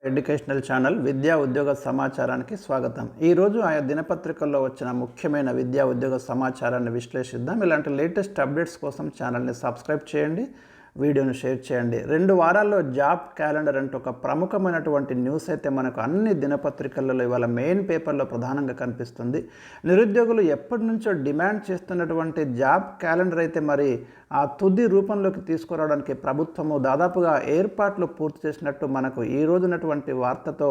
Educational channel విద్యా ఉద్యోగ సమాచారానికి స్వాగతం. ఈరోజు ఆయా దినపత్రికల్లో వచ్చిన ముఖ్యమైన విద్యా ఉద్యోగ సమాచారాన్ని విశ్లేషిద్దాం. ఇలాంటి లేటెస్ట్ అప్డేట్స్ కోసం ఛానల్ని సబ్స్క్రైబ్ చేయండి, వీడియోను షేర్ చేయండి. 2 వారాల్లో జాబ్ క్యాలెండర్ అంటూ ఒక ప్రముఖమైనటువంటి న్యూస్ అయితే మనకు అన్ని దినపత్రికలలో ఇవాళ మెయిన్ పేపర్లో ప్రధానంగా కనిపిస్తుంది. నిరుద్యోగులు ఎప్పటి నుంచో డిమాండ్ చేస్తున్నటువంటి జాబ్ క్యాలెండర్ అయితే మరి ఆ తుది రూపంలోకి తీసుకురావడానికి ప్రభుత్వము దాదాపుగా ఏర్పాట్లు పూర్తి చేసినట్టు మనకు ఈ రోజునటువంటి వార్తతో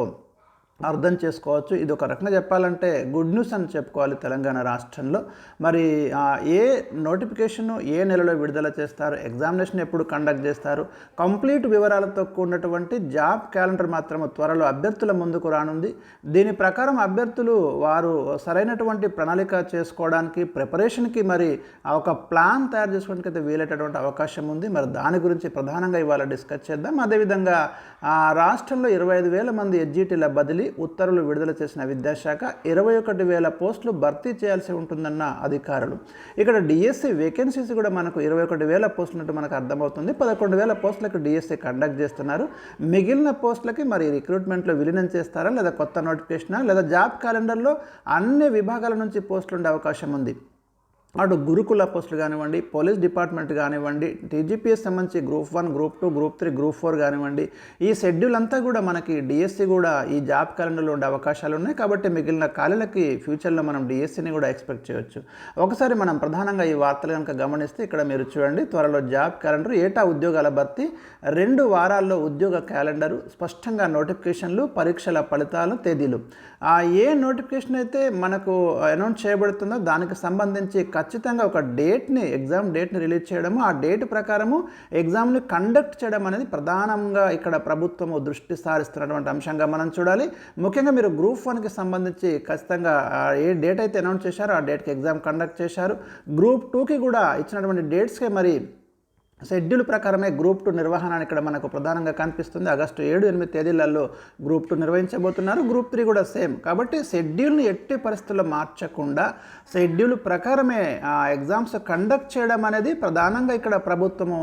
అర్థం చేసుకోవచ్చు. ఇది ఒక రకంగా చెప్పాలంటే గుడ్ న్యూస్ అని చెప్పుకోవాలి. తెలంగాణ రాష్ట్రంలో మరి ఏ నోటిఫికేషను ఏ నెలలో విడుదల చేస్తారు, ఎగ్జామినేషన్ ఎప్పుడు కండక్ట్ చేస్తారు, కంప్లీట్ వివరాలతో కూడినటువంటి జాబ్ క్యాలెండర్ మాత్రము త్వరలో అభ్యర్థుల ముందుకు రానుంది. దీని ప్రకారం అభ్యర్థులు వారు సరైనటువంటి ప్రణాళిక చేసుకోవడానికి, ప్రిపరేషన్కి మరి ఒక ప్లాన్ తయారు చేసుకోవడానికి అయితే వీలైనటువంటి అవకాశం ఉంది. మరి దాని గురించి ప్రధానంగా ఇవాళ డిస్కస్ చేద్దాం. అదేవిధంగా రాష్ట్రంలో 25,000 మంది ఎస్జిటిల బదిలీ ఉత్తర్వులు విడుదల చేసిన విద్యాశాఖ 21,000 పోస్టులు భర్తీ చేయాల్సి ఉంటుందన్న అధికారులు. ఇక్కడ డిఎస్సి వేకెన్సీస్ కూడా మనకు 21,000 పోస్టులు ఉన్నట్టు మనకు అర్థమవుతుంది. 11,000 పోస్టులకు డిఎస్సి కండక్ట్ చేస్తున్నారు. మిగిలిన పోస్టులకి మరి రిక్రూట్మెంట్లో విలీనం చేస్తారా, లేదా కొత్త నోటిఫికేషనా, లేదా జాబ్ క్యాలెండర్లో అన్ని విభాగాల నుంచి పోస్టులు ఉండే అవకాశం ఉంది. అటు గురుకుల పోస్టులు కానివ్వండి, పోలీస్ డిపార్ట్మెంట్ కానివ్వండి, టీజీపీఎస్ సంబంధించి గ్రూప్ 1, గ్రూప్ 2, గ్రూప్ 3, గ్రూప్ 4 కానివ్వండి, ఈ షెడ్యూల్ అంతా కూడా మనకి డిఎస్సి కూడా ఈ జాబ్ క్యాలెండర్లో ఉండే అవకాశాలు ఉన్నాయి. కాబట్టి మిగిలిన ఖాళీలకి ఫ్యూచర్లో మనం డిఎస్సిని కూడా ఎక్స్పెక్ట్ చేయొచ్చు. ఒకసారి మనం ప్రధానంగా ఈ వార్తలు కనుక గమనిస్తే ఇక్కడ మీరు చూడండి, త్వరలో జాబ్ క్యాలెండర్, ఏటా ఉద్యోగాల భర్తీ, 2 వారాల్లో ఉద్యోగ క్యాలెండరు, స్పష్టంగా నోటిఫికేషన్లు, పరీక్షల ఫలితాలు, తేదీలు. ఏ నోటిఫికేషన్ అయితే మనకు అనౌన్స్ చేయబడుతుందో దానికి సంబంధించి ఖచ్చితంగా ఒక ఎగ్జామ్ డేట్ని రిలీజ్ చేయడము, ఆ డేట్ ప్రకారము ఎగ్జామ్ని కండక్ట్ చేయడం అనేది ప్రధానంగా ఇక్కడ ప్రభుత్వము దృష్టి సారిస్తున్నటువంటి అంశంగా మనం చూడాలి. ముఖ్యంగా మీరు గ్రూప్ 1కి సంబంధించి ఖచ్చితంగా ఏ డేట్ అయితే అనౌన్స్ చేశారో ఆ డేట్కి ఎగ్జామ్ కండక్ట్ చేశారు. గ్రూప్ 2కి కూడా ఇచ్చినటువంటి డేట్స్కే మరి షెడ్యూల్ ప్రకారమే గ్రూప్ 2 నిర్వహణ ఇక్కడ మనకు ప్రధానంగా కనిపిస్తుంది. ఆగస్టు 7-8 తేదీలలో గ్రూప్ 2 నిర్వహించబోతున్నారు. గ్రూప్ 3 కూడా సేమ్. కాబట్టి షెడ్యూల్ని ఎట్టి పరిస్థితుల్లో మార్చకుండా షెడ్యూల్ ప్రకారమే ఎగ్జామ్స్ కండక్ట్ చేయడం అనేది ప్రధానంగా ఇక్కడ ప్రభుత్వము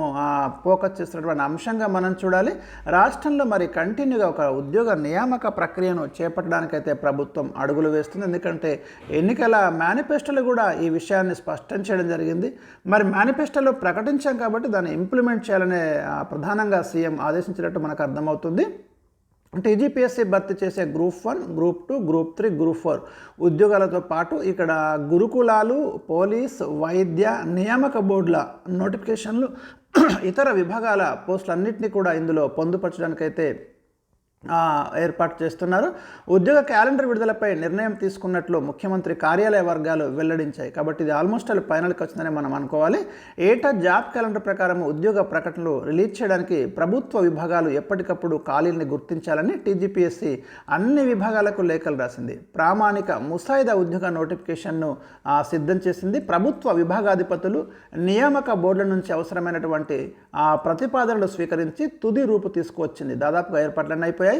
ఫోకస్ చేస్తున్నటువంటి అంశంగా మనం చూడాలి. రాష్ట్రంలో మరి కంటిన్యూగా ఒక ఉద్యోగ నియామక ప్రక్రియను చేపట్టడానికైతే ప్రభుత్వం అడుగులు వేస్తుంది. ఎందుకంటే ఎన్నికల మేనిఫెస్టోలో కూడా ఈ విషయాన్ని స్పష్టం చేయడం జరిగింది. మరి మేనిఫెస్టోలో ప్రకటించాం కాబట్టి ఇంప్లిమెంట్ చేయాలనే ప్రధానంగా సీఎం ఆదేశించినట్టు మనకు అర్థమవుతుంది. టీజీపీఎస్సీ భర్తీ చేసే గ్రూప్ 1, గ్రూప్ 2, గ్రూప్ 3, గ్రూప్ 4 ఉద్యోగాలతో పాటు ఇక్కడ గురుకులాలు, పోలీస్, వైద్య, నియామక బోర్డుల నోటిఫికేషన్లు, ఇతర విభాగాల పోస్టులన్నింటినీ కూడా ఇందులో పొందుపరచడానికైతే ఏర్పాటు చేస్తున్నారు. ఉద్యోగ క్యాలెండర్ విడుదలపై నిర్ణయం తీసుకున్నట్లు ముఖ్యమంత్రి కార్యాలయ వర్గాలు వెల్లడించాయి. కాబట్టి ఇది ఆల్మోస్ట్ ఫైనల్కి వచ్చిందని మనం అనుకోవాలి. ఏటా జాబ్ క్యాలెండర్ ప్రకారం ఉద్యోగ ప్రకటనలు రిలీజ్ చేయడానికి ప్రభుత్వ విభాగాలు ఎప్పటికప్పుడు ఖాళీల్ని గుర్తించాలని టీజీపీఎస్సీ అన్ని విభాగాలకు లేఖలు రాసింది. ప్రామాణిక ముసాయిదా ఉద్యోగ నోటిఫికేషన్ను సిద్ధం చేసింది. ప్రభుత్వ విభాగాధిపతులు నియామక బోర్డుల నుంచి అవసరమైనటువంటి ప్రతిపాదనలు స్వీకరించి తుది రూపు తీసుకువచ్చింది. దాదాపుగా ఏర్పాట్లన్నీ అయిపోయాయి.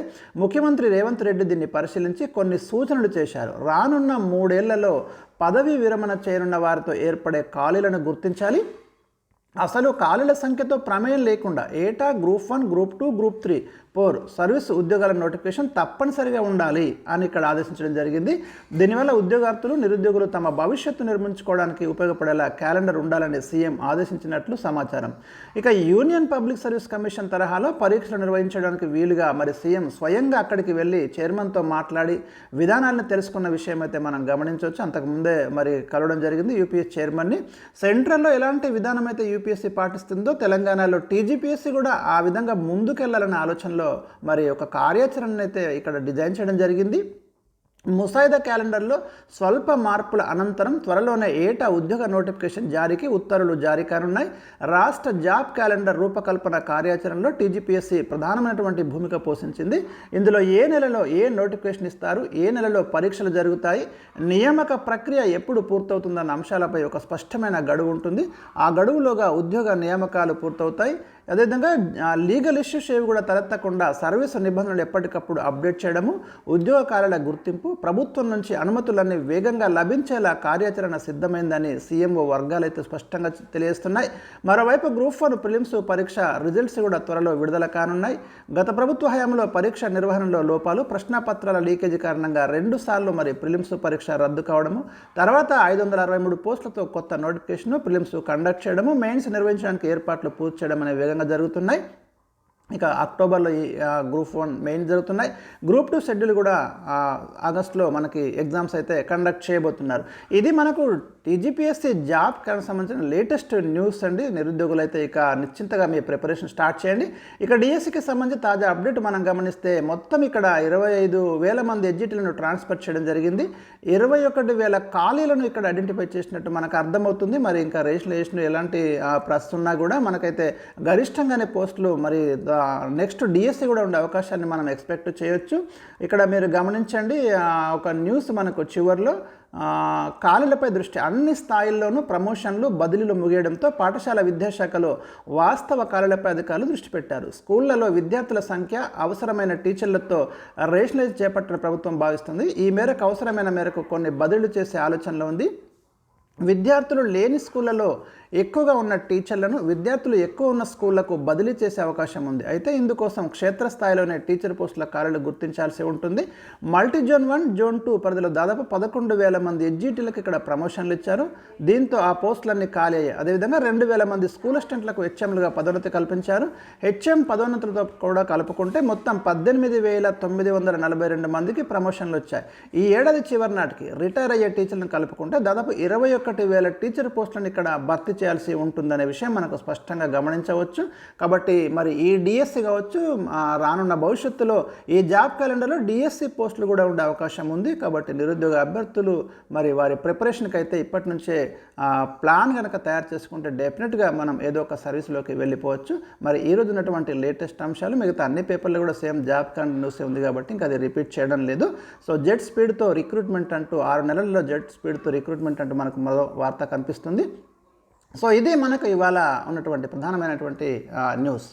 ముఖ్యమంత్రి రేవంత్ రెడ్డి దీన్ని పరిశీలించి కొన్ని సూచనలు చేశారు. రానున్న 3 ఏళ్లలో పదవీ విరమణ చేయనున్న వారితో ఏర్పడే ఖాళీలను గుర్తించాలి. అసలు ఖాళీల సంఖ్యతో ప్రమేయం లేకుండా ఏటా గ్రూప్ 1, గ్రూప్ 2, గ్రూప్ 3, 4 సర్వీస్ ఉద్యోగాల నోటిఫికేషన్ తప్పనిసరిగా ఉండాలి అని ఇక్కడ ఆదేశించడం జరిగింది. దీనివల్ల ఉద్యోగార్థులు, నిరుద్యోగులు తమ భవిష్యత్తు నిర్మించుకోవడానికి ఉపయోగపడేలా క్యాలెండర్ ఉండాలని సీఎం ఆదేశించినట్లు సమాచారం. ఇక యూనియన్ పబ్లిక్ సర్వీస్ కమిషన్ తరహాలో పరీక్షలు నిర్వహించడానికి వీలుగా మరి సీఎం స్వయంగా అక్కడికి వెళ్ళి చైర్మన్తో మాట్లాడి విధానాలను తెలుసుకున్న విషయం అయితే మనం గమనించవచ్చు. అంతకుముందే మరి కలవడం జరిగింది యూపీఎస్ చైర్మన్ని. సెంట్రల్లో ఎలాంటి విధానం అయితే యూపీఎస్సీ పాటిస్తుందో తెలంగాణలో టీజీపీఎస్సీ కూడా ఆ విధంగా ముందుకెళ్లాలనే ఆలోచనలో మరి ఒక కార్యాచరణ అయితే ఇక్కడ డిజైన్ చేయడం జరిగింది. ముసాయిదా క్యాలెండర్లో స్వల్ప మార్పుల అనంతరం త్వరలోనే ఏటా ఉద్యోగ నోటిఫికేషన్ జారీకి ఉత్తర్వులు జారీ కానున్నాయి. రాష్ట్ర జాబ్ క్యాలెండర్ రూపకల్పన కార్యాచరణలో టీజీపీఎస్సీ ప్రధానమైనటువంటి భూమిక పోషించింది. ఇందులో ఏ నెలలో ఏ నోటిఫికేషన్ ఇస్తారు, ఏ నెలలో పరీక్షలు జరుగుతాయి, నియామక ప్రక్రియ ఎప్పుడు పూర్తవుతుందన్న అంశాలపై ఒక స్పష్టమైన గడువు ఉంటుంది. ఆ గడువులోగా ఉద్యోగ నియామకాలు పూర్తవుతాయి. అదేవిధంగా లీగల్ ఇష్యూస్ ఏవి కూడా తలెత్తకుండా సర్వీసు నిబంధనలు ఎప్పటికప్పుడు అప్డేట్ చేయడము, ఉద్యోగకారుల గుర్తింపు, ప్రభుత్వం నుంచి అనుమతులన్నీ వేగంగా లభించేలా కార్యాచరణ సిద్ధమైందని సీఎంఓ వర్గాలు అయితే స్పష్టంగా తెలియజేస్తున్నాయి. మరోవైపు గ్రూప్ 1 ప్రిలిమ్స్ పరీక్ష రిజల్ట్స్ కూడా త్వరలో విడుదల కానున్నాయి. గత ప్రభుత్వ హయాంలో పరీక్ష నిర్వహణలో లోపాలు, ప్రశ్నపత్రాల లీకేజీ కారణంగా 2 సార్లు ప్రిలిమ్స్ పరీక్ష రద్దు కావడము, తర్వాత 563 పోస్టులతో కొత్త నోటిఫికేషన్ ప్రిలిమ్స్ కండక్ట్ చేయడము, మెయిన్స్ నిర్వహించడానికి ఏర్పాట్లు పూర్తి చేయడం అనేవి వేగంగా జరుగుతున్నాయి. ఇక అక్టోబర్లో ఈ గ్రూప్ 1 మెయిన్ జరుగుతున్నాయి. గ్రూప్ 2 షెడ్యూల్ కూడా ఆగస్టులో మనకి ఎగ్జామ్స్ అయితే కండక్ట్ చేయబోతున్నారు. ఇది మనకు టీజీపీఎస్సీ జాబ్ కరెంట్ సంబంధించిన లేటెస్ట్ న్యూస్ అండి. నిరుద్యోగులు అయితే ఇక నిశ్చింతగా మీ ప్రిపరేషన్ స్టార్ట్ చేయండి. ఇక డిఎస్సికి సంబంధించి తాజా అప్డేట్ మనం గమనిస్తే మొత్తం ఇక్కడ 25,000 మంది ఎడ్జిటీలను ట్రాన్స్ఫర్ చేయడం జరిగింది. 21,000 ఖాళీలను ఇక్కడ ఐడెంటిఫై చేసినట్టు మనకు అర్థమవుతుంది. మరి ఇంకా రిజిస్ట్రేషన్ ఎలాంటి ప్రాసెస్ ఉన్నా కూడా మనకైతే గరిష్టంగానే పోస్టులు మరి నెక్స్ట్ డిఎస్సి కూడా ఉండే అవకాశాన్ని మనం ఎక్స్పెక్ట్ చేయొచ్చు. ఇక్కడ మీరు గమనించండి, ఒక న్యూస్ మనకు చివరిలో ఖాళీలపై దృష్టి, అన్ని స్థాయిల్లోనూ ప్రమోషన్లు బదిలీలు ముగియడంతో పాఠశాల విద్యాశాఖలో వాస్తవ ఖాళీలపై అధికారులు దృష్టి పెట్టారు. స్కూళ్లలో విద్యార్థుల సంఖ్య అవసరమైన టీచర్లతో రేషనలైజ్ చేపట్టిన ప్రభుత్వం భావిస్తుంది. ఈ మేరకు అవసరమైన మేరకు కొన్ని బదిలీలు చేసే ఆలోచనలో ఉంది. విద్యార్థులు లేని స్కూళ్లలో ఎక్కువగా ఉన్న టీచర్లను విద్యార్థులు ఎక్కువ ఉన్న స్కూళ్లకు బదిలీ చేసే అవకాశం ఉంది. అయితే ఇందుకోసం క్షేత్రస్థాయిలోనే టీచర్ పోస్టుల ఖాళీలు గుర్తించాల్సి ఉంటుంది. మల్టీ జోన్ 1, జోన్ 2 పరిధిలో దాదాపు 11,000 మంది ఎడ్జిటీలకు ఇక్కడ ప్రమోషన్లు ఇచ్చారు. దీంతో ఆ పోస్టులన్నీ ఖాళీ అయ్యాయి. అదేవిధంగా 2,000 మంది స్కూల్ అసిస్టెంట్లకు హెచ్ఎంలుగా పదోన్నతి కల్పించారు. హెచ్ఎం పదోన్నతులతో కూడా కలుపుకుంటే మొత్తం 18,942 మందికి ప్రమోషన్లు వచ్చాయి. ఈ ఏడాది చివరి నాటికి రిటైర్ అయ్యే టీచర్లను కలుపుకుంటే దాదాపు 21,000 టీచర్ పోస్టులను ఇక్కడ భర్తీ చేయాల్సి ఉంటుందనే విషయం మనకు స్పష్టంగా గమనించవచ్చు. కాబట్టి మరి ఈ డిఎస్సి కావచ్చు, రానున్న భవిష్యత్తులో ఈ జాబ్ క్యాలెండర్లో డిఎస్సి పోస్టులు కూడా ఉండే అవకాశం ఉంది. కాబట్టి నిరుద్యోగ అభ్యర్థులు మరి వారి ప్రిపరేషన్కి అయితే ఇప్పటి నుంచే ప్లాన్ కనుక తయారు చేసుకుంటే డెఫినెట్గా మనం ఏదో ఒక సర్వీస్లోకి వెళ్ళిపోవచ్చు. మరి ఈ రోజు ఉన్నటువంటి లేటెస్ట్ అంశాలు మిగతా అన్ని పేపర్లు కూడా సేమ్ జాబ్ క్యాలెండర్ న్యూస్ ఉంది కాబట్టి ఇంకా అది రిపీట్ చేయడం లేదు. సో జెట్ స్పీడ్తో రిక్రూట్మెంట్ అంటూ 6 నెలల్లో జెట్ స్పీడ్తో రిక్రూట్మెంట్ అంటూ మనకు మరో వార్త కనిపిస్తుంది. సో ఇది మనకు ఇవాళ ఉన్నటువంటి ప్రధానమైనటువంటి న్యూస్.